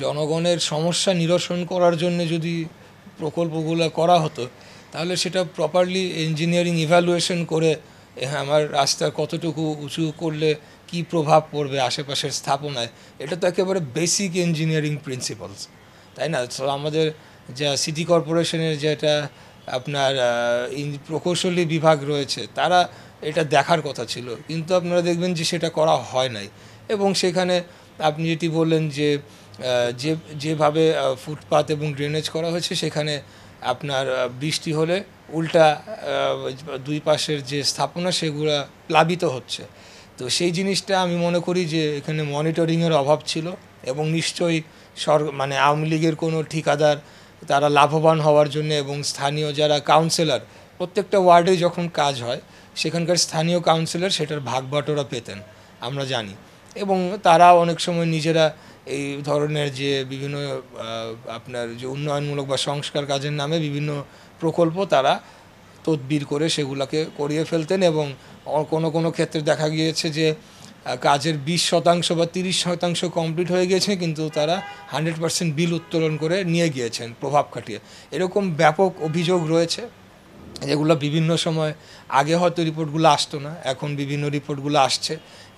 জনগণের সমস্যা নিরসন করার জন্য যদি প্রকল্পগুলো করা হতো তাহলে সেটা প্রপারলি ইঞ্জিনিয়ারিং ইভ্যালুয়েশন করে হ্যাঁ আমার রাস্তা কতটুকু উঁচু করলে কি প্রভাব পড়বে আশেপাশের স্থাপনায়, এটা তো একেবারে বেসিক ইঞ্জিনিয়ারিং প্রিন্সিপালস, তাই না? তো আমাদের যা সিটি কর্পোরেশনের যেটা আপনার প্রকৌশলী বিভাগ রয়েছে তারা এটা দেখার কথা ছিল, কিন্তু আপনারা দেখবেন যে সেটা করা হয় নাই। এবং সেখানে আপনি যেটি বললেন যে যে যেভাবে ফুটপাত এবং ড্রেনেজ করা হয়েছে সেখানে আপনার বৃষ্টি হলে উল্টা দুই পাশের যে স্থাপনা সেগুলো প্লাবিত হচ্ছে। তো সেই জিনিসটা আমি মনে করি যে এখানে মনিটরিংয়ের অভাব ছিল, এবং নিশ্চয়ই মানে আওয়ামী লীগের কোনো ঠিকাদার তারা লাভবান হওয়ার জন্য এবং স্থানীয় যারা কাউন্সিলর, প্রত্যেকটা ওয়ার্ডে যখন কাজ হয় সেখানকার স্থানীয় কাউন্সিলর সেটার ভাগ বাটোয়ারা পেতেন আমরা জানি, এবং তারা অনেক সময় নিজেরা এই ধরনের যে বিভিন্ন আপনার যে উন্নয়নমূলক বা সংস্কার কাজের নামে বিভিন্ন প্রকল্প তারা তদবির করে সেগুলোকে করিয়ে ফেলতেন, এবং কোনো কোনো ক্ষেত্রে দেখা গিয়েছে যে কাজের 20% বা 30% কমপ্লিট হয়ে গিয়েছে কিন্তু তারা 100% বিল উত্তোলন করে নিয়ে গিয়েছেন প্রভাব খাটিয়ে। এরকম ব্যাপক অভিযোগ রয়েছে যেগুলো বিভিন্ন সময় আগে হয়তো রিপোর্টগুলো আসতো না, এখন বিভিন্ন রিপোর্টগুলো আসছে,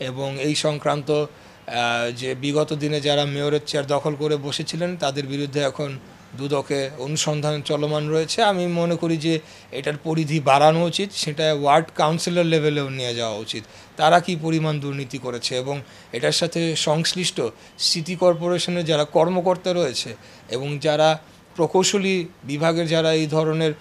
এবং এই সংক্রান্ত যে বিগত দিনে যারা মেয়রের চেয়ার দখল করে বসেছিলেন তাদের বিরুদ্ধে এখন দুদকে অনুসন্ধান চলমান রয়েছে। আমি মনে করি যে এটার পরিধি বাড়ানো উচিত, সেটা ওয়ার্ড কাউন্সিলর লেভেলেও নিয়ে যাওয়া উচিত, তারা কি পরিমাণ দুর্নীতি করেছে, এবং এটার সাথে সংশ্লিষ্ট সিটি কর্পোরেশনের যারা কর্মকর্তা রয়েছে এবং যারা প্রকৌশলী বিভাগের যারা এই ধরনের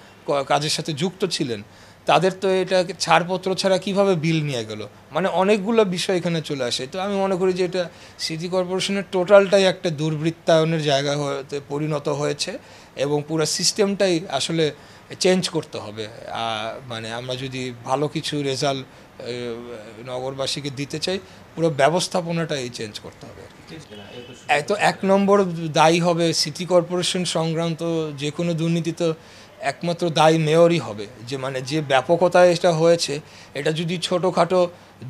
কাজের সাথে যুক্ত ছিলেন তাদের তো এটা ছাড়পত্র ছাড়া কিভাবে বিল নিয়ে গেল, মানে অনেকগুলো বিষয় এখানে চলে আসে। তো আমি মনে করি যে এটা সিটি কর্পোরেশনের টোটালটাই একটা দুর্বৃত্তায়নের জায়গা হতে পরিণত হয়েছে, এবং পুরো সিস্টেমটাই আসলে চেঞ্জ করতে হবে। মানে আমরা যদি ভালো কিছু রেজাল্ট নগরবাসীকে দিতে চাই, পুরো ব্যবস্থাপনাটাই চেঞ্জ করতে হবে। এত এক নম্বর দায়ী হবে সিটি কর্পোরেশন সংক্রান্ত যে কোনো দুর্নীতি, তো একমাত্র দায়ী মেয়রই হবে। যে মানে যে ব্যাপকতায় এটা হয়েছে, এটা যদি ছোটোখাটো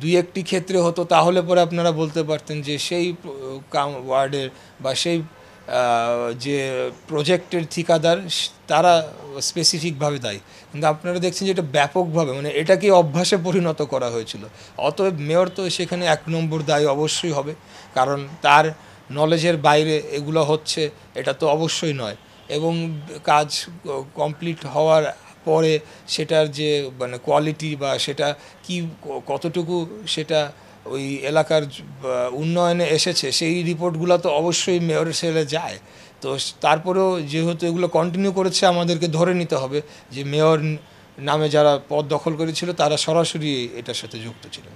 দুই একটি ক্ষেত্রে হতো তাহলে পরে আপনারা বলতে পারতেন যে সেই ওয়ার্ডের বা সেই যে প্রজেক্টের ঠিকাদার তারা স্পেসিফিকভাবে দায়ী, কিন্তু আপনারা দেখছেন যে এটা ব্যাপকভাবে মানে এটাকে অভ্যাসে পরিণত করা হয়েছিল। অতএব মেয়র তো সেখানে এক নম্বর দায়ী অবশ্যই হবে, কারণ তার নলেজের বাইরে এগুলো হচ্ছে এটা তো অবশ্যই নয়। এবং কাজ কমপ্লিট হওয়ার পরে সেটার যে মানে কোয়ালিটি বা সেটা কি কতটুকু সেটা ওই এলাকার উন্নয়নে এসেছে সেই রিপোর্টগুলো তো অবশ্যই মেয়রের সেলে যায়। তো তারপরেও যেহেতু এগুলো কন্টিনিউ করেছে আমাদেরকে ধরে নিতে হবে যে মেয়র নামে যারা পদ দখল করেছিল তারা সরাসরি এটার সাথে যুক্ত ছিলেন।